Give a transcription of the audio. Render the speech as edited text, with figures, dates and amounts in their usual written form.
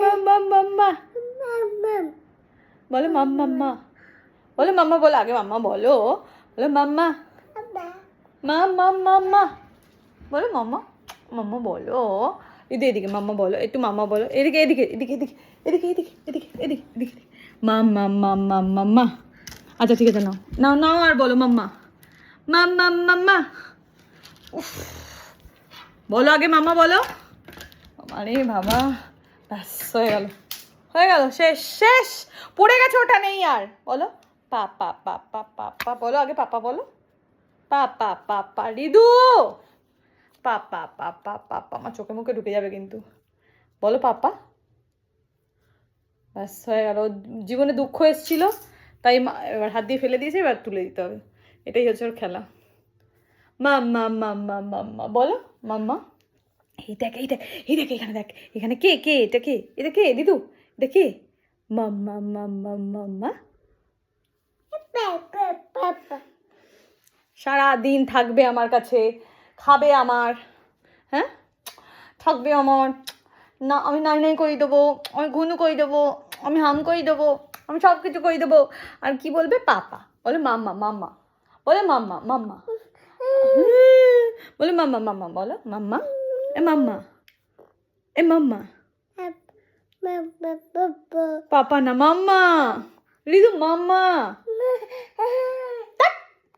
মাম্মা মাম্মা বলো মাম্মা মাম্মা বলো মাম্মা বলো আগে মাম্মা বলো বলো মাম্মা মাম্মা মাম্মা বলো মাম্মা মাম্মা বলো এদিকে মাম্মা বলো একটু মাম্মা বলো এদিকে এদিকে এদিকে এদিকে এদিকে এদিকে এদিকে এদিকে এদিকে মাম্মা মাম্মা মাম্মা আচ্ছা ঠিক আছে নাও নাও নাও আর বলো মাম্মা মাম্মা মাম্মা উফ বলো আগে মাম্মা বলো আরে বাবা ব্যাস হয়ে গেল শেষ শেষ পড়ে গেছে ওটা নেই আর বলো পাপা পাপা পাপা বলো আগে পাপা বলো পাপা পাপা রিদু পাপা পাপা পাপা আমার চোখে মুখে ঢুকে যাবে কিন্তু বলো পাপা ব্যাস হয়ে গেল জীবনে দুঃখ এসেছিল তাই এবার হাত দিয়ে ফেলে দিয়েছে এবার তুলে দিতে হবে এটাই হচ্ছে ওর খেলা মাম্মা মাম্মা মাম্মা বলো মাম্মা এই দেখ এই দেখ এই দেখ এখানে দেখ এখানে কে কে এটা কে দিদু এটা কে মাম্মা মাম্মা মাম্মা সারাদিন থাকবে আমার কাছে খাবে আমার হ্যাঁ থাকবে আমার না আমি নাই নাই করে দেবো আমি ঘুনু করে দেবো আমি হাম করে দেবো আমি সব কিছু করে দেবো আর কি বলবে পাপা বলে মাম্মা মাম্মা বলে মাম্মা মাম্মা বলে মাম্মা মাম্মা বলো মাম্মা এ মাম্মা এ মাম্মা পাপা না মাম্মা রিদু মাম্মা